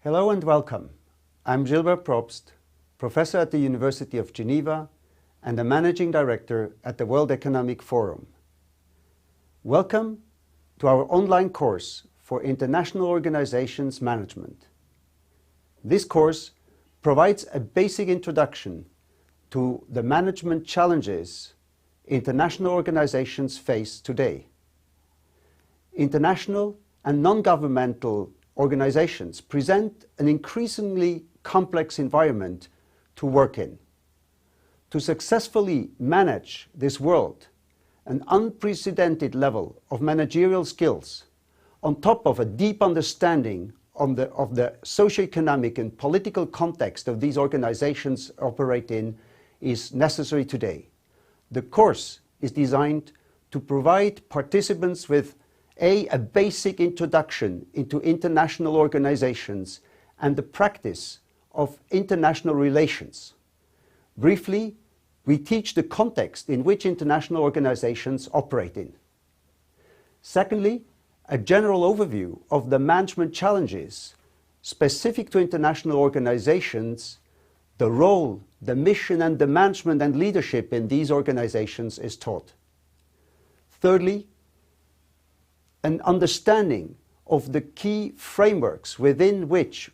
Hello and welcome. I'm Gilbert Probst, professor at the University of Geneva and a managing director at the World Economic Forum. Welcome to our online course for International Organizations Management. This course provides a basic introduction to the management challenges international organizations face today. International and non-governmental organizations present an increasingly complex environment to work in. To successfully manage this world, an unprecedented level of managerial skills, on top of a deep understanding of the socio-economic and political context of these organizations operate in, is necessary today. The course is designed to provide participants with a basic introduction into international organizations and the practice of international relations. Briefly, we teach the context in which international organizations operate in. Secondly, a general overview of the management challenges specific to international organizations, the role, the mission, and the management and leadership in these organizations is taught. Thirdly, an understanding of the key frameworks within which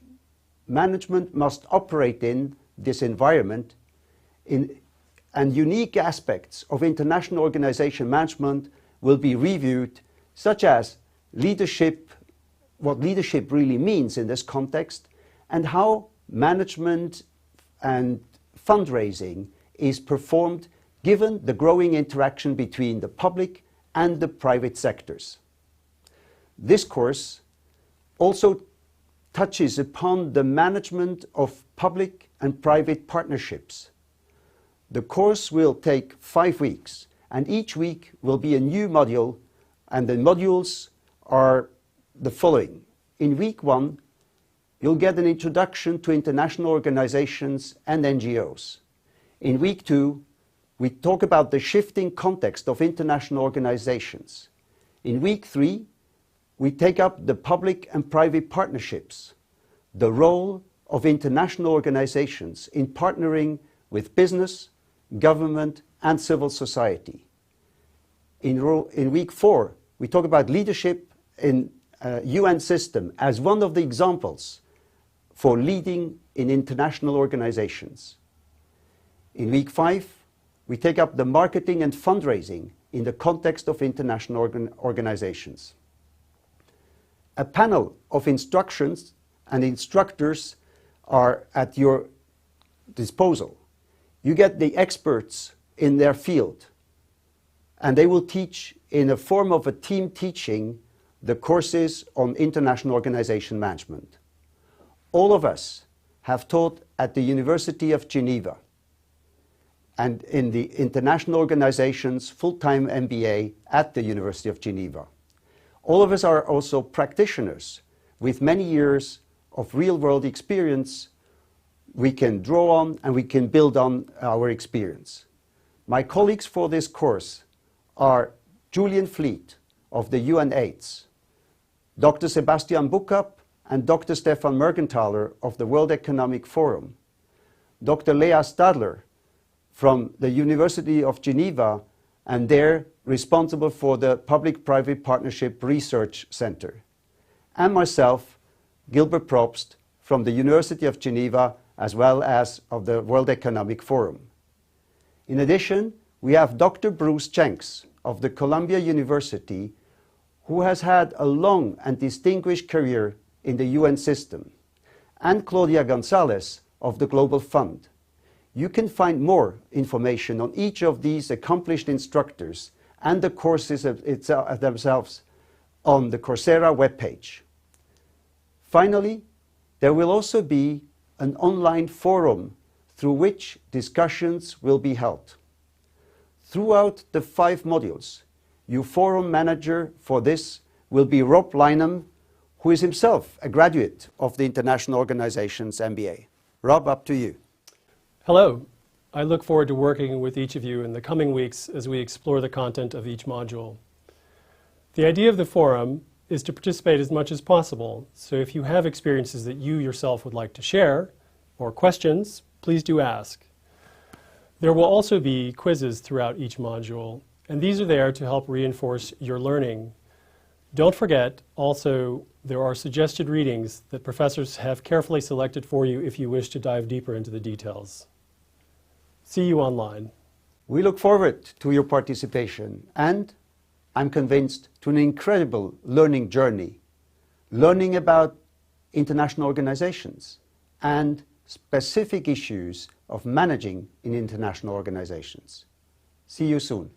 management must operate in this environment and unique aspects of international organization management will be reviewed, such as leadership, what leadership really means in this context, and how management and fundraising is performed given the growing interaction between the public and the private sectors. This course also touches upon the management of public and private partnerships. The course will take 5 weeks, and each week will be a new module, and the modules are the following. In week 1, you'll get an introduction to international organizations and NGOs. In week 2, we talk about the shifting context of international organizations. In week 3, we take up the public and private partnerships, the role of international organizations in partnering with business, government, and civil society. In week 4, we talk about leadership in UN system as one of the examples for leading in international organizations. In week 5, we take up the marketing and fundraising in the context of international organizations. A panel of instructions and instructors are at your disposal. You get the experts in their field, and they will teach in a form of a team teaching the courses on international organization management. All of us have taught at the University of Geneva and in the International Organizations full-time MBA at the University of Geneva. All of us are also practitioners with many years of real-world experience we can draw on and we can build on our experience. My colleagues for this course are Julian Fleet of the UNAIDS, Dr. Sebastian Buckap and Dr. Stefan Mergenthaler of the World Economic Forum, Dr. Lea Stadler from the University of Geneva, and they're responsible for the Public-Private Partnership Research Center, and myself, Gilbert Probst, from the University of Geneva, as well as of the World Economic Forum. In addition, we have Dr. Bruce Jenks of the Columbia University, who has had a long and distinguished career in the UN system, and Claudia Gonzalez of the Global Fund. You can find more information on each of these accomplished instructors and the courses themselves on the Coursera webpage. Finally, there will also be an online forum through which discussions will be held. Throughout the 5 modules, your forum manager for this will be Rob Lynham, who is himself a graduate of the International Organizations MBA. Rob, up to you. Hello. I look forward to working with each of you in the coming weeks as we explore the content of each module. The idea of the forum is to participate as much as possible. So if you have experiences that you yourself would like to share or questions, please do ask. There will also be quizzes throughout each module, and these are there to help reinforce your learning. Don't forget, also, there are suggested readings that professors have carefully selected for you if you wish to dive deeper into the details. See you online. We look forward to your participation and, I'm convinced, to an incredible learning journey, learning about international organizations and specific issues of managing in international organizations. See you soon.